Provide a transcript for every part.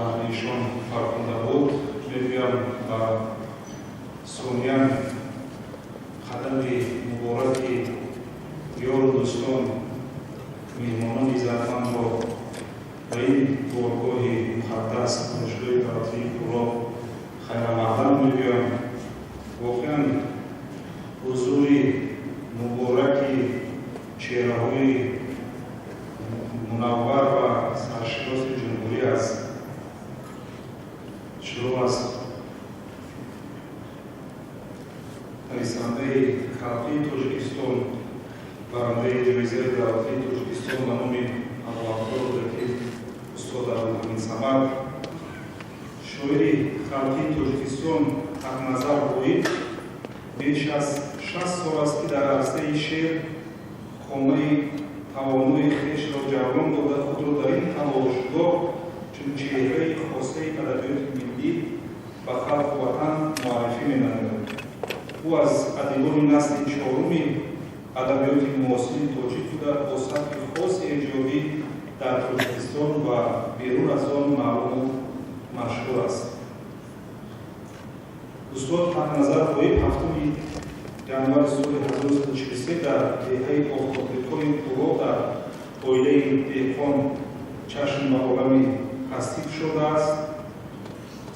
ایشون فرخنده بود. میگویم سونیان قدم مبارکی یار و دوستان میهمانان عزتمند را به این بارگاه مقدس دانشگاه دولتی پوراب خیرمقدم میگویم. واقعا حضور مبارکی چهره‌های منور و سرشناس جمهوری است. شروع از نویسنده خلقی تاجیکستان، برنده جایزه دولتی تاجیکستان به نام ابوعبدالله رفیق استاد عبدالحمید صمد، شاعر خلقی تاجیکستان حقنظر بویی بیش از 60 سال است که در عرصه شعر خانه توانای خویش را جوان داده خود را در این تلاشگاه چون چهره خاصه ادبیات ملی به خلق وطن معرفی می‌نماید. او از ادیبان نسل چهارم ادبیات معاصر تاجیک بوده، با سبک خاص ایجابی در تاجیکستان و بیرون از آن معلوم و مشهور است. استاد حقنظر بویی هفتم январи соли 1943 дар деҳаи офтобдиҳои пуроб дар оилаи деҳқон чашм ба олами ҳастӣ шудааст.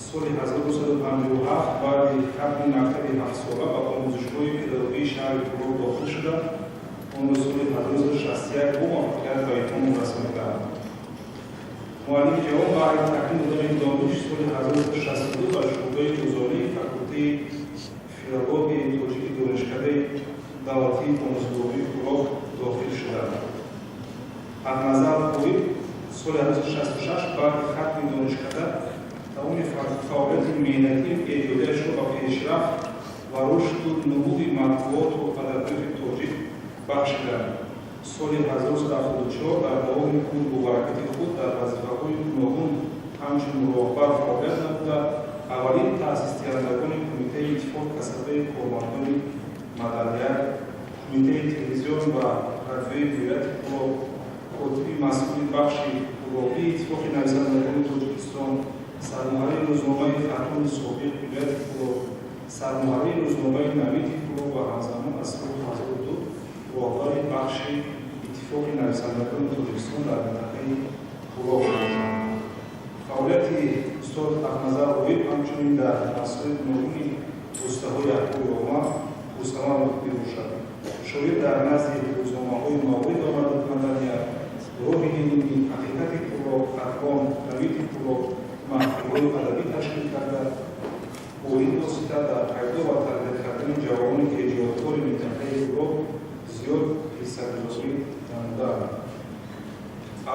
соли 1957 баъди хатми мактаби 7 сола ба омӯзишгоҳи педагогии шаҳри пуроб дохил шуда, он соли 1961 бо муваффақият ба инҳом расонида. муаллими ҷавон баъди такмил додани дониш соли 1962 ба шӯъбаи гузории факултаи филологияи тоҷики донишкадаи давлатии омӯзгории пуроб дохил шуданд. ҳақназар бӯӣ соли 1966 баъди хатми донишкада тамоми фаъолияти меҳнатии эҷодиашро ба пешрафт ва рушду нуҳуди матбуоту адабиёти тоҷик бахшиданд. соли 1974 дар давоми кунбу ҳаракати худ дар вазифаҳои гуногун ҳамчун муроҳбар фаъолият намуда, аввалин таъсисдиҳандагони кумитаи иттифоқ касбаи кормардони маданият, кумитаи телевизион ва радиои вилояти пуроб, котиби масъули бахши пуробии иттифоқи нависандагони тоҷикистон, сармуҳаррири рӯзномаи фатҳони собиқ вилояти пуроб, сармуҳаррири рӯзномаи навиди пуроб ва ҳамзамон аз соли 2002 роҳбари бахши иттифоқи нависандагони тоҷикистон дар минтақаи пуроб буданд. фаъолияти استاد حقنظر بویی همچنین در مسائل گوناگونی پوسته‌های اخباری عامه پرثمر می‌باشد. شاعر در نزد روزنامه‌های موارد آمده مدنیت، راه علمی، حقیقت پوراب، افغان، نوید پوراب، محفل‌های ادبی تشکیل کرده. با این واسطه در پیدا و تربیت کردن جوانانی که اجراتکار منطقه پوراب زیاد حصه‌گذاری نموده‌اند.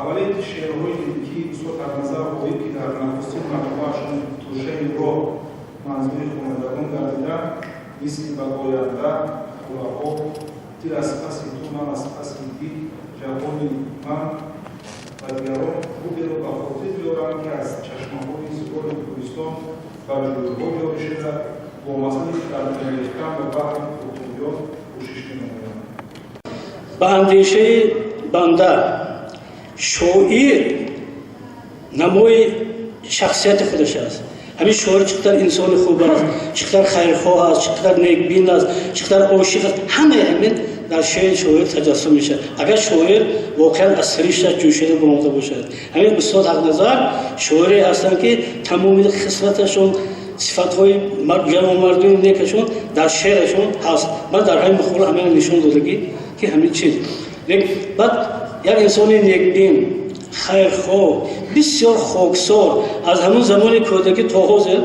اولین شعرهایی که استاد حقنظر بویی که در نخستین مجموعه‌شان توشه‌ی راه منظور خوانندگان گردیده، مثل بقاینده، خلاها، دل از پس تو من از پس دید، جوان من و دیگران خوبی را به خاطر بیارم که از چشمه‌های زیبای کوهستان و جوی‌ها جاری شده، با مسئله در ریختن و بحر پرتوبیان کوشش می‌نمایند. به اندیشه بنده شاعر نمای شخصیت خودش است. همین شاعر چقدر انسان خوب است، چقدر خیرخواه است، چقدر نیکبین است، چقدر عاشق است، همین در شاعر تجسم میشه. اگر شاعر واقعا از سریش جوشیده برآمده باشد. همین استاد حقنظر شاعری هستند که تمام خصلتشون، صفات‌های جوان مردمی نیکشون در شعرشون هست. من در همین مخول همین نشون دادگی که همین چیز. بعد یک انسان نیکبین، خیرخواه، بسیار خاکسار از همون زمان کودکی تا حاضر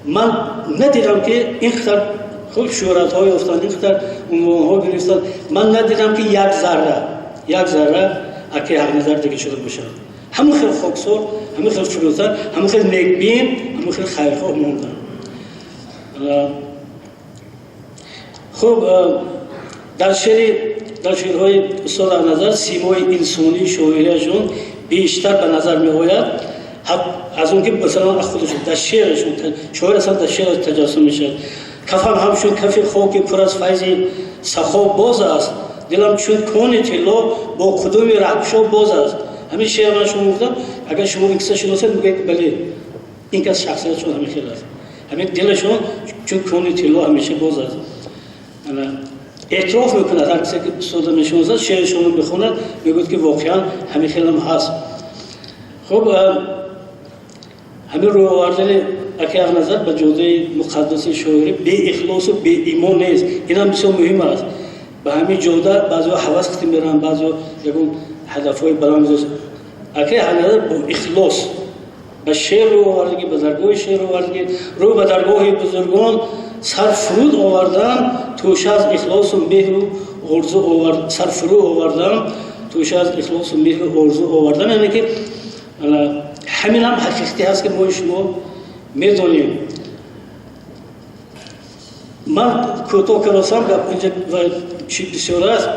من ندیدم که اینقدر خوب شهرت‌های افتاد، اینقدر عنوان‌ها گرفتن. من ندیدم که یک ذره اگه حقنظر دیگه شده باشه. همون خیلی خاکسار، همون خیلی فروتر، همون خیلی نیکبین، همون خیلی خیرخواه موندن. خب در شعرهای استاد حقنظر سیمای انسانی شاعریشون بیشتر به نظر می آید از اون که مثلا خودشون در شعرشون شاعر اصلا در شعر تجسم میشه. کفم همشون کف خاک پر از فیض سخا باز است، دلم چون کون طلا با کدوم رهگشا باز است. همین شعر من شما گفتم اگر شما این کسی شناسید میگید بله این کس شخصیتشون همین خیلی است همین دلشون چون کون طلا همیشه باز است اعتراف میکند هر کسی که استاد میشناسد شعرشون رو بخوند میگوید که واقعا همین خیلی هم هست. خب همین رو آوردن اگر نظر به جوده مقدس شاعری به اخلاص و به ایمان نیست این هم بسیار مهم است. به همین جوده بعضی حواس کردیم برن بعضی یکون هدفهای بلند است اگر نظر با اخلاص به شعر رو آوردگی به درگاه شعر رو آوردگی رو به درگاه بزرگان سر فرود آوردن توش از اخلاص و مهر و آرزو آوردن سر فرود آوردن توش از اخلاص و مهر و آرزو آوردن یعنی که همین هم حقیقتی هست که ما شما میدونیم. من کوتاه کلاسم گپ اینجا چی بسیار است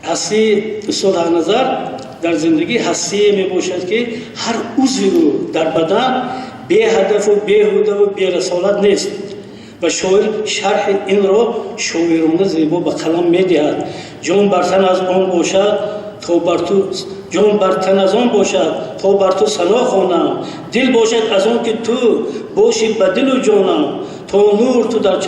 هستی استاد نظر در زندگی هستی می باشد که هر عضوی رو در بدن به هدف و بیهوده و بی رسالت نیست و شاعر شرح این را شاعرانه زیبا به قلم می دهد. جان بر تن از آن باشد تا بر تو جان بر تن از آن باشد تا بر تو ثنا خوانم دل باشد از آن که تو باشی به دل و جانم تا نور تو در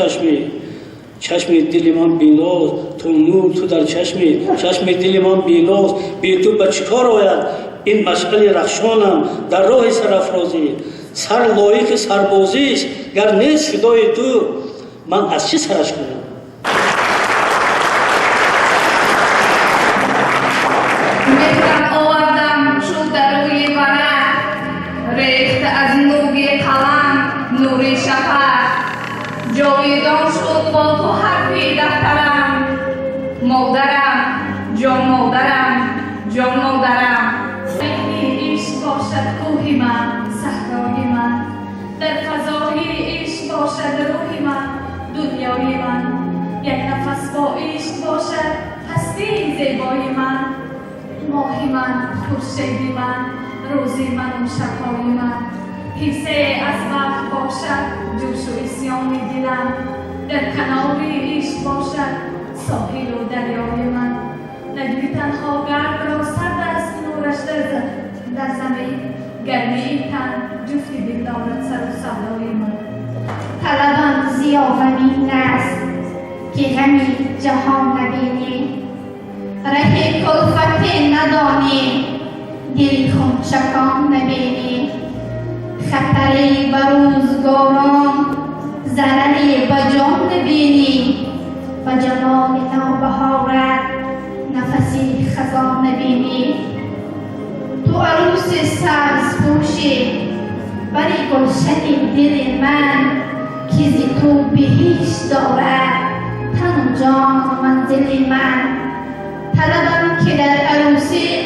چشم دل من بیناز تو نور تو در چشم دل من بیناز بی تو به چیکار آید این مشعل رخشانم در راه سرافرازی سر لایق سربازی است گر نیست فدای تو من از چه سرش کنم. مهرم آوردم شد در روی ورق ریخت از نوگ قلم نور شفق جاویدان شد با تو حرفی دفترم مادرم جان مادرم جان مادرم خیلی عشق باشد کوه من صحرای من در فضای عشق باشد روح من دنیای من یک نفس با عشق باشد هستی زیبای من ماه من خورشید من روزی من و شبهای من حصه از وقت باشد جوش و اسیان دلم در کنار عشق باشد ساحل و دریای من نجوی تنها گرد را سرد است نورش در زمین گرمی تن جفتی دل دارد سر و صحرای من طلبم زیاومین است که همی جهان نبینی ره کلفت ندانی دل خون چکان نبینی خطری بر روزگاران ضرری به جان نبینی و جمال نوبهارت نفسی خزان نبینی تو عروس سبز پوشی بری گلشن دل من که زی تو بهشت دارد تن و جان و منزل من طلبم که در عروسی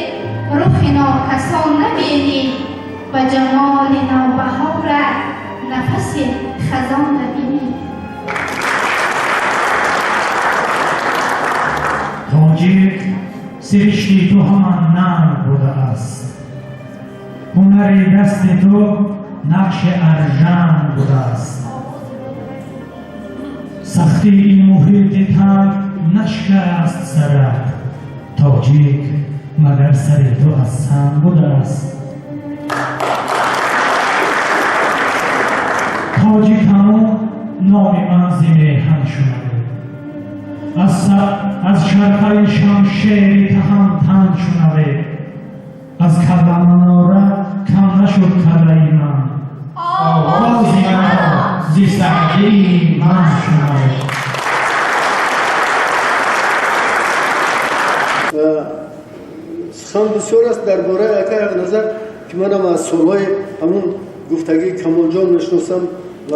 رخ ناکسان نبینی و جمال نوبهارت نفس خزان نبینی. تاجیک سرشتی تو همان نام بوده است هنر دست تو نقش ارژن بوده است سختی این محیط تنگ نشکست سرت تاجیک مگر سر تو از سنگ بوده است تاجیک همون نام من ز میهن شنوه از شرقه شمشیر تهمتن شنوه از کله مناره کم نشد کله من آوازی مرا ز سعدی من شنوه. سخن بسیار است درباره اگر نظر که منم از سالهای همون گفتگی کمال جان میشناسم و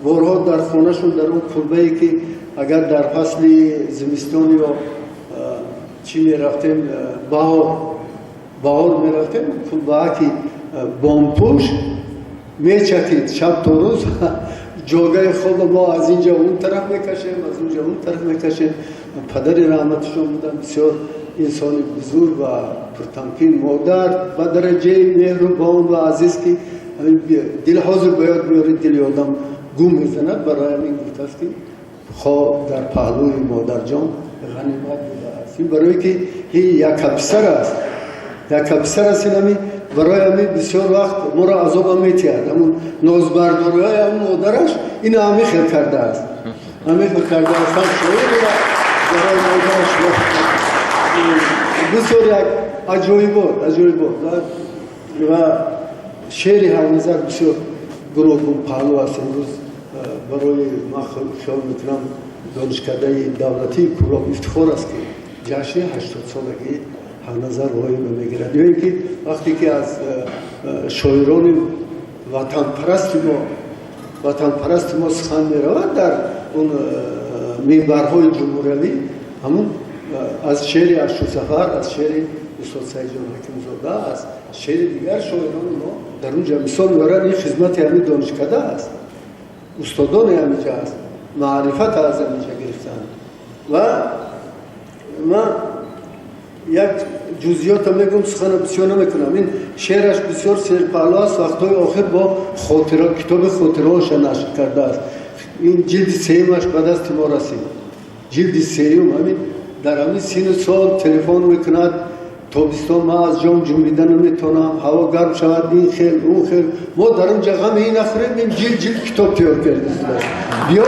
بارها در خانهشون در اون کلبه‌ای که اگر در فصل زمستان یا چی میرفتیم بهار میرفتیم کلبه که بامپوش میچکید شب تا روز جاگه خود ما از اینجا اون طرف میکشیم از اونجا اون طرف میکشیم. پدر رحمتشون بودن بسیار انسان بزرگ و پرتمکین مادر و درجه مهربان و عزیز که دل حاضر باید میاره دل آدم گم میزند. برای همین گفته است که خواه در پهلوی مادر جان غنیمت بوده است. این برای که این یک کپسر است، یک کپسر است. این برای همی بسیار وقت ما را عذاب میتید. همون نازبرداری های همون مادرش این همی خیل کرده است، همی خیل کرده است. هم شعیر را برای مادرش بسیار یک عجایب بود و شعری هر نظر بسیار گروه پهلو است. امروز برای ما خیال میکنم دانشکده دولتی کلاب افتخار است که جشن 80 سالگی هر نظر وای میگیرد. یا اینکه وقتی که از شاعران وطن پرست ما سخن میرود در اون منبرهای جمهوری، همون از شعر اشو سفر، از شعر استاد سعید جان حکیم زاده، از شعر دیگر شاعران ما در اونجا مثال میبرند. این خدمت همین دانشکده است، استادان همینجا است، معرفت از همینجا گرفتن. و من یک جزئیات میگم، سخن بسیار نمیکنم. این شعرش بسیار سرپهلو است. وقتهای آخر با کتاب خاطرهاش نشر کرده است. این جلد سیمش به دست ما رسید. جلد سیم همین در همین 30 سال تلفن میکند تابستان ما از جام جنبیدن نمیتونم، هوا گرم شود، این خیل اون خیل، ما در اونجا غم این نخوریم، این جلد کتاب تیار کردیم. بیار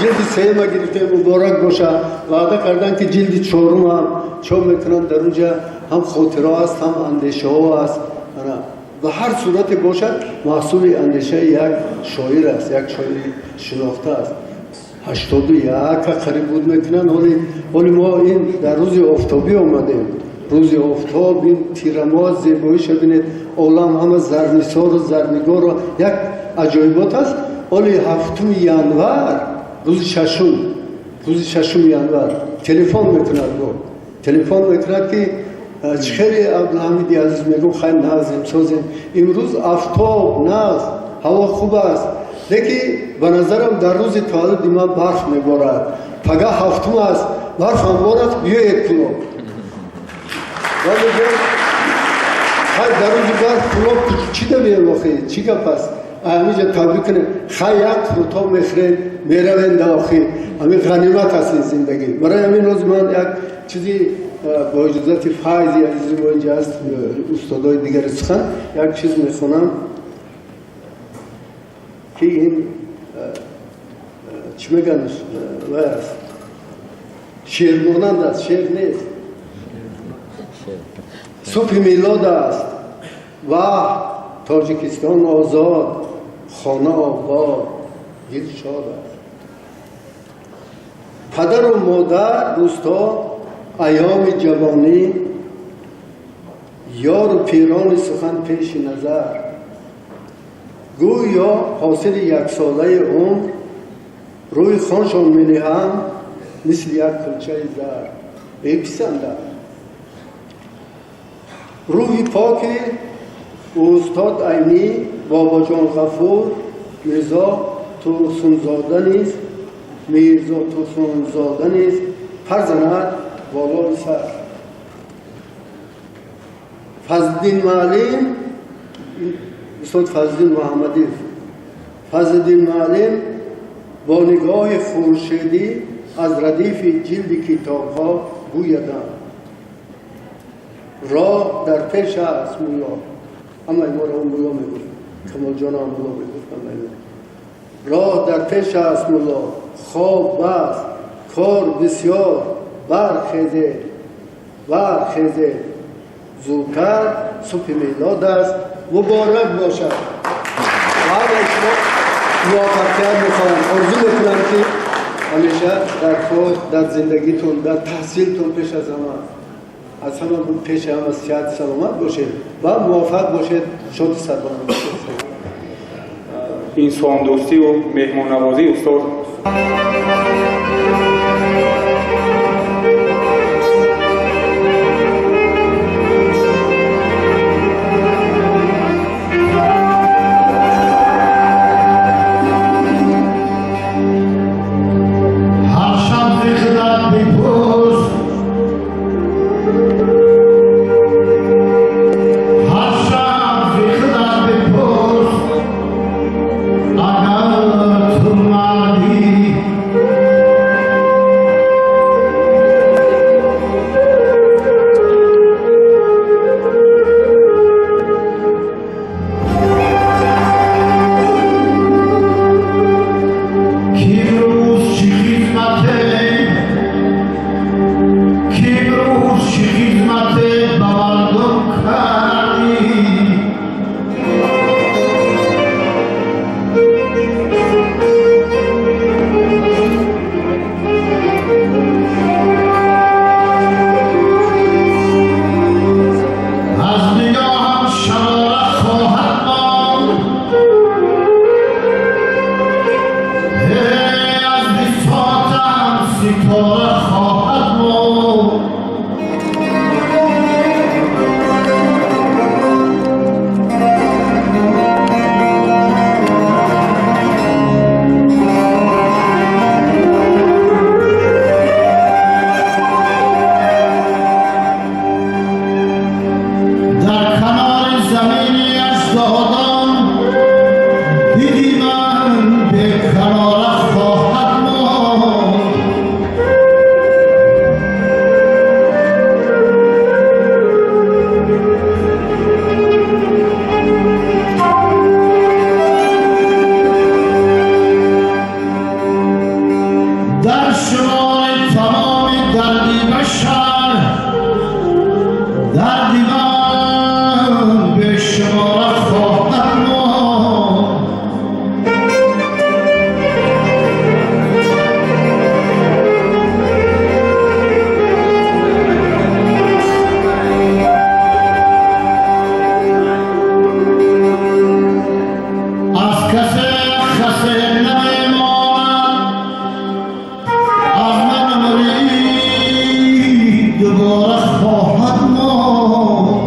جلد سیم گرفته مبارک باشه. وعده کردن که جلد 4 هم چاپ میکنن. در اونجا هم خاطره است، هم اندیشه ها است. و هر صورت باشد محصول اندیشه یک شاعر است، یک شاعر شناخته است. 81 قریب بود میکنن. ولی ما این در روز آفتابی آمدیم. روز آفتاب، این تیرماز زیباییش ببینید، عالم همه زرنثار و زرنگار و یک عجایبات است. ولی 7 ینور روز ششم ینور تلفن میکند که خیلی عبدالحمید عزیز میگم خیلی نازیم سازیم، امروز آفتاب ناز، هوا خوب است، لیکن به نظرم در روز تولد من برف میبارد. پگاه 7 است، برف هم بارد، بیا 1 کیلو. خیلی در روز برف کلوب چی داریم آخی؟ چی گپ است؟ همینجا تبریک کنه خیلی یک روتا میخرید میروین داخل. همین غنیمت است این زندگی. برای همین روز من یک چیزی با اجازت فایزی عزیزی با اینجا هست، استادای دیگر سخن یک چیز میخونم که این چی میگنش شعر مانند است، شعر نیست. صبح میلاد است و تاجیکستان آزاد، خانه آباد، دل شاد است. پدر و مادر روستا ایام جوانی، یار و پیران سخن پیش نظر، گویا حاصل 1 ساله عمر، روی خانشان می‌نهم مثل یک کلچه زر. بپسنده روح پاک استاد عینی، بابا جان غفور، میرزا توسنزاده نیست، پر زند بالای سر. فضلالدین معلم، استاد فضلالدین محمدی، فضلالدین معلم با نگاه خورشیدی از ردیف جلد کتاب ها گویدم، راه در پیش است مولا. اما این را مولا میگفت، کمال جان هم مولا میگفت. راه در پیش است مولا، خواب بس، کار بسیار، برخیزه زودتر صبح میلاد است، مبارک باشد. و همه شما موفقیت میخواهم، آرزو میکنم که همیشه در کار، در زندگیتون، در تحصیلتون پیش از همه پیش همه صحت سلامت باشید و موفق باشید. شاد سربلند باشید. این سوامدوستی و مهمان نوازی استاد Agar tu mali اردیبان به شما خواهد ماند. از کسی خسی نمیماند، از من امری دوباره خواهد ماند.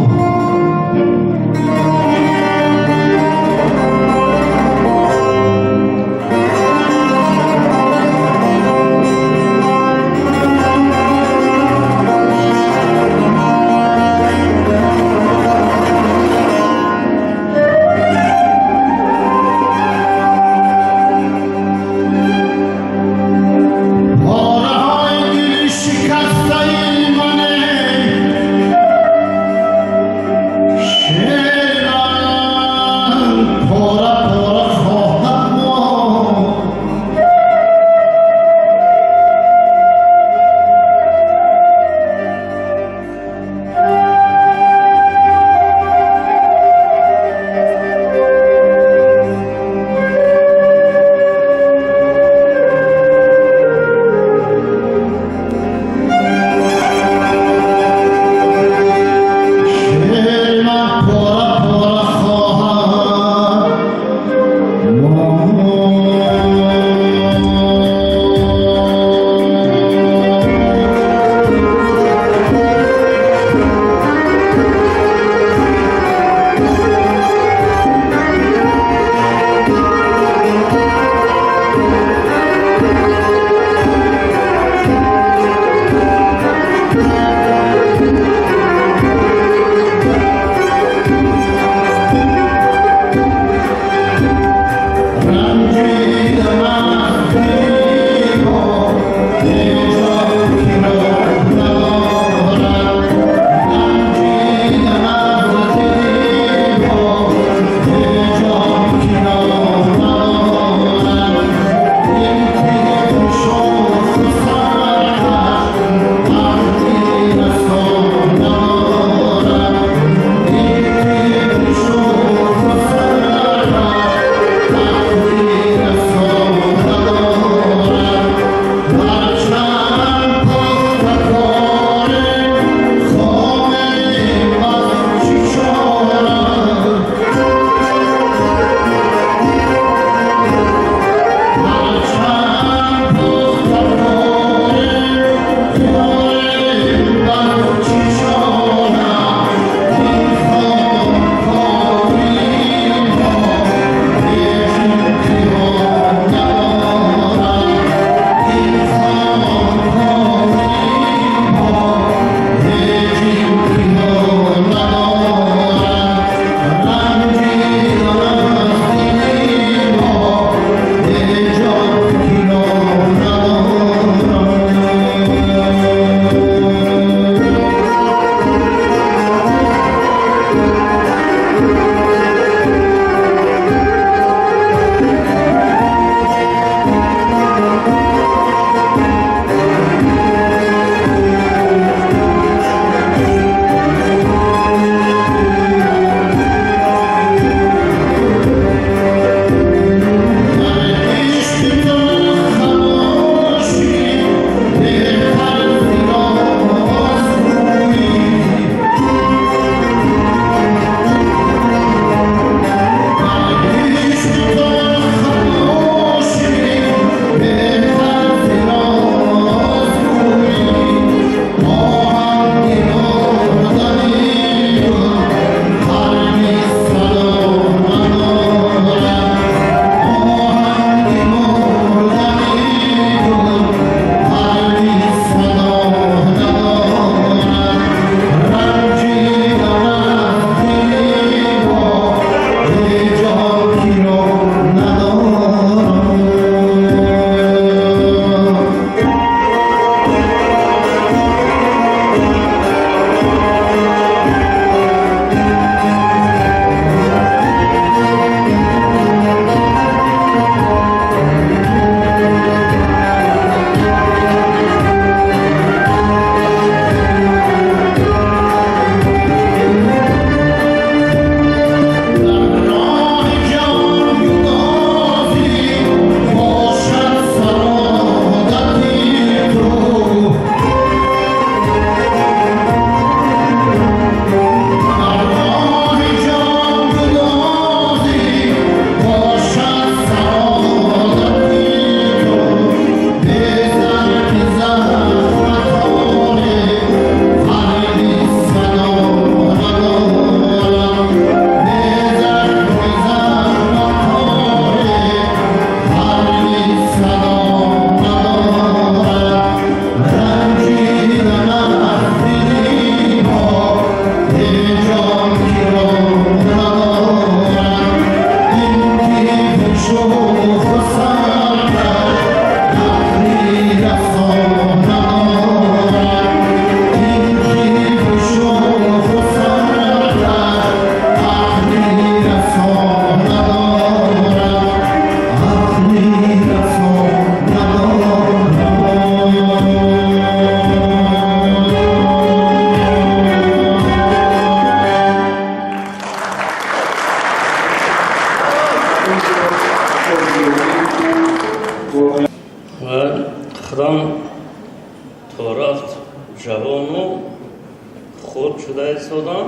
فرستادن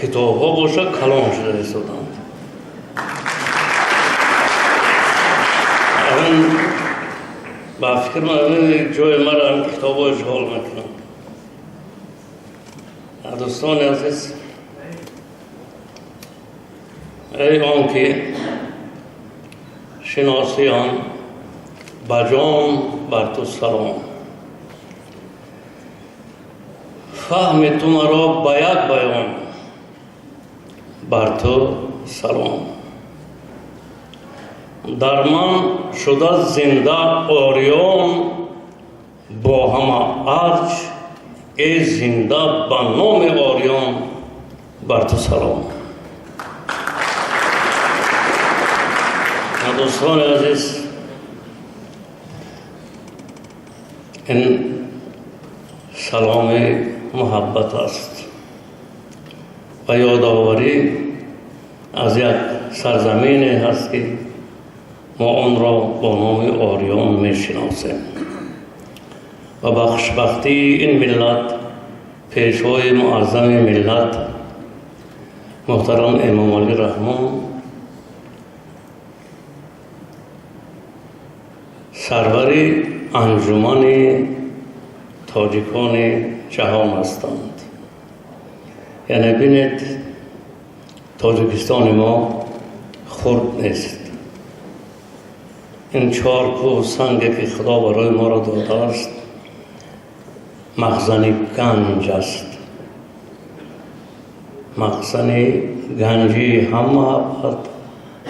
کتاب ها باشه کلام شده فرستادن. اون با فکر من جای مرا کتاب ها اشغال میکنم. دوستان عزیز، ای آن که شناسی آن بجام بر تو سلام، فهم تو مرا به یک بیان بر تو سلام. در من شده زنده آریان با همه ارج، ای زنده به نام آریان بر تو سلام. دوستان عزیز، این سلام محبت است و یادآوری از یک سرزمین هست که ما آن را با نام آریان میشناسیم و بخشبختی این ملت پیشوای معظم ملت محترم امام علی رحمان سروری انجمن تاجیکان جهان هستند. یعنی بینید تاجیکستان ما خرد نیست. این 4 کوه سنگی که خدا برای ما را داده است مخزن گنج است. مخزن گنجی هم محبت،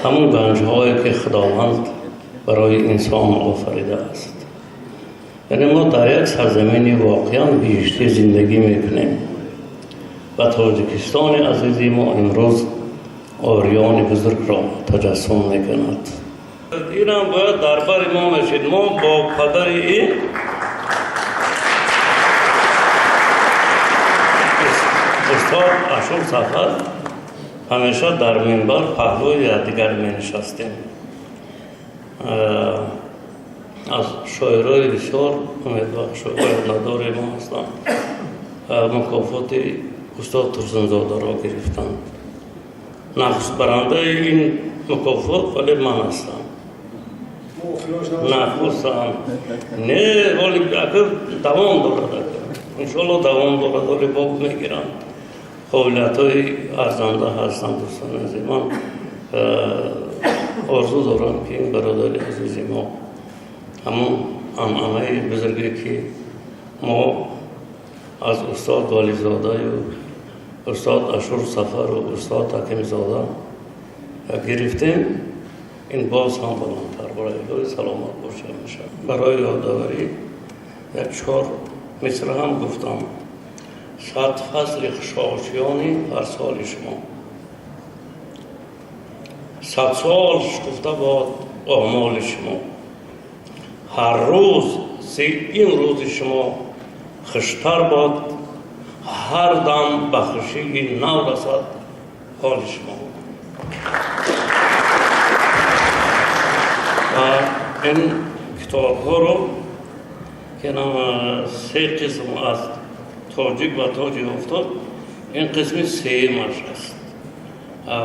همون گنج هایی که خداوند برای انسان آفریده است. یعنی ما در یک سرزمین واقعا بیشتر زندگی میکنیم و تاجیکستان عزیزی ما امروز آریان بزرگ را تجسم میکند. این هم باید دربار ما میشید. ما با پدر این استاد اشور سفر همیشه در منبر پهلوی دیگر می نشستیم. از شاعرای بسیار امیدبخش و ندار ما هستند. مکافات استاد ترسنزاده را گرفتند. نخست برنده این مکافات ولی من هستم. نخستم نه ولی اگر دوام دارد، انشاءالله دوام دارد ولی باب میگیرند. قابلیت های ارزنده هستند. دوستان عزیز، من آرزو دارم که این برادر عزیز ما همون عنعنه بزرگی که ما از استاد والیزاده و استاد اشور سفر و استاد حکیم زاده گرفتیم، این باز هم بلندتر برای سلامت باشه میشه. برای یادآوری 4 مصر هم گفتم. 100 فصل خشاشیانی هر سال شما، 100 سال شکفته باد اعمال شما، هر روز این روز شما خوشتر باد، هر دم بخشی نو رسد حال شما. و این کتاب ها رو که 3 قسم از تاجیک و تاجی افتاد، این قسم 3 مش است.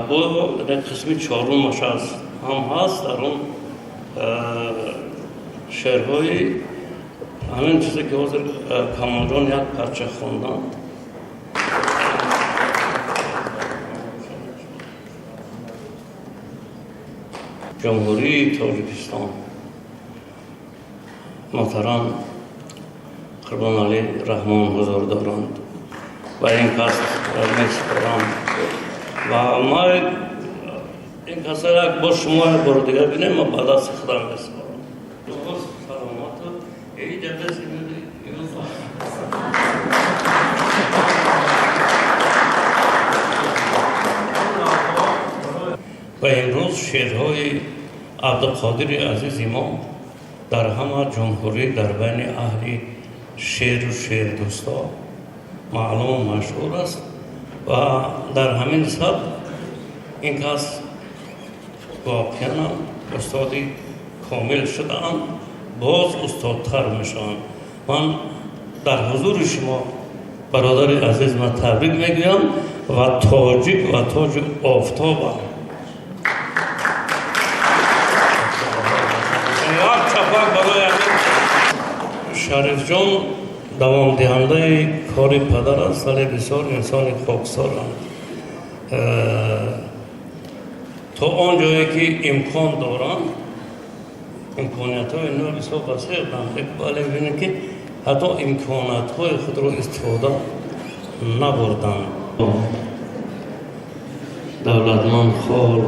با قسم 4 مش است هم هست. در اون شعرهای همین چیزی که حاضر کمانجان یک پرچه خوندن. جمهوری تاجیکستان محترم قربان علی رحمان حضور دارند و این کس میسپارم و ما این کس یک با شما بار دیگر بینیم و بعد از خودم میسپارم. درست سلامت ای جبه سیمیدی و امروز شعرهای عبدالقادر عزیز ما در همه جمهوری در بین اهل شعر و شعر دوستا معلوم مشهور است و در همین سب این کس واقعا استادی کامل شدن، باز استادتر میشن. من در حضور شما برادر عزیز من تبریک میگویم و تاجیک و تاج آفتابم. شریف جان دوام دهنده کار پدر است، ولی بسیار انسان خاکسار است. تا آنجایی که امکان دارند امکانیت های نو بسیار وسیع دارند، ولی ببینید که حتی امکانات های خود را استفاده نبردند. دولتمند خال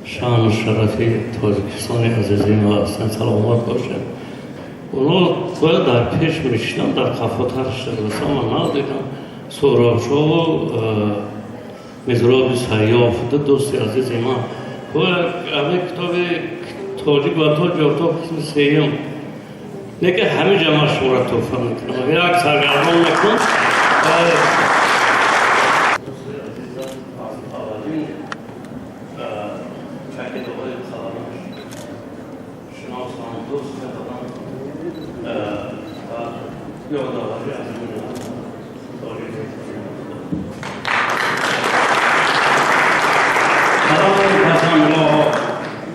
شان و شرفی تاجیکستان عزیزی ما هستند، سلامت باشند. اونا باید در پیش می‌نشینم در قفاتر شدرسان و ندیدم سورابشا و مزراب سیاف دوست عزیز ما باید همه کتاب تاجیک و تاج آفتاب قسم سیم دیگه همه جمع شما را توفه میکنم یک سرگردان میکن.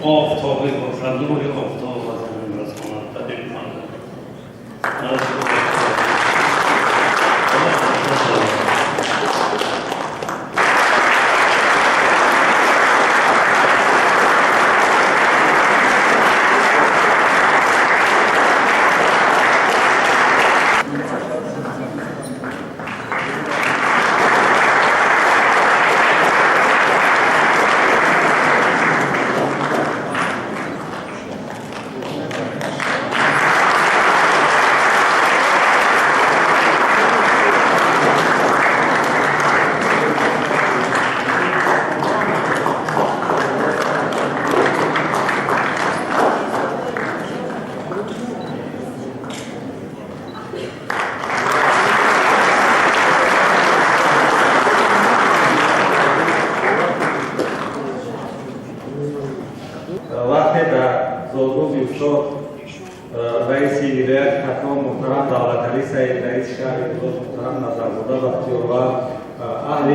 آفتابی باشد، نوری آفتاب و زمین رساند تدیل کنند. وقتی در زادروز افتاد رئیس ولایت کتمان محترم دولتعلی سید رئیس شهر بلوچ محترم نظرزاده بختیار و اهل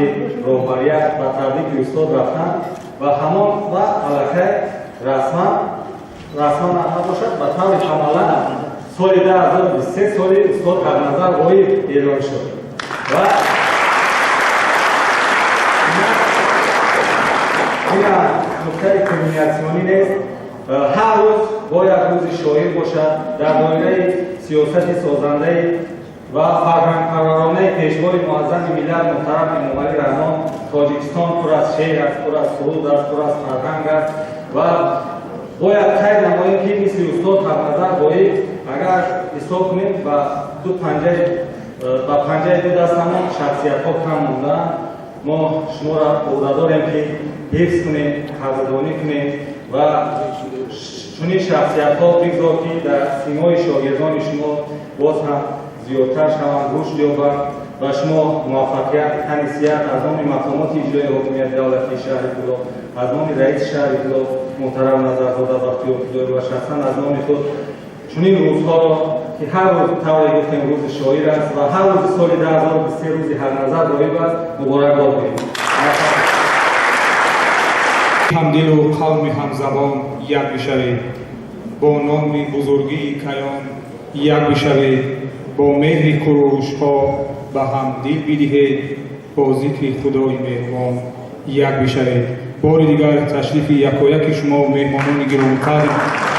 رهبریت و تبریک استاد رفتند و همان وقت علاقه رسما نباشد و طور کاملا سال 2023 سال استاد در نظر غایب اعلام شد و این نکته کمیونیکاسیونی نیست. هر روز باید روز شاعر باشد در دایره سیاست سازنده و فرهنگ‌پرورانه پیشوای معظم ملت محترم امامعلی رحمان. تاجیکستان پر از شعر است، پر از سرود است، پر از فرهنگ است و باید قید نماییم که مثل استاد در نظر باید اگر حساب کنیم و با پنجه دو دستمان شخصیت‌ها کم موندن، ما شما را عهده داریم که حفظ کنیم، قدردانی کنیم و چنین شخصیت‌ها بگذار که در سیمای شاگردان شما باز هم زیادتر شوند، رشد یابند و شما موفقیت، حیثیت از آن مقامات اجرایی حاکمیت دولتی شهر فولاد، از آن رئیس شهر فولاد محترم نظرزاده بختیار فولاد و شخصا از آن خود چنین روزها را که هر روز طوری گفتیم روز شاعر است و هر روز سال 2023 روزی هر نظر غایب است مبارکباد می‌گویم. همدل و قوم همزبان یک بشوید، با نام بزرگی کیان یک بشوید، با مهر کوروش‌ها به هم دل بدهید، با ذکر خدای مهربان یک بشوید. بار دیگر تشریف یکایک شما و مهمانان گرامی‌قدر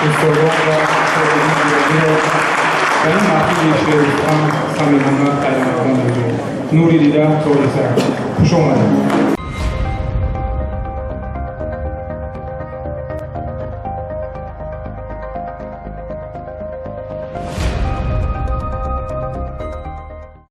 استادان و اساتید را در این محفل شعر صمیمانه خدمتتان می‌کنیم. نوری دیده تاریخ خوش آمدید.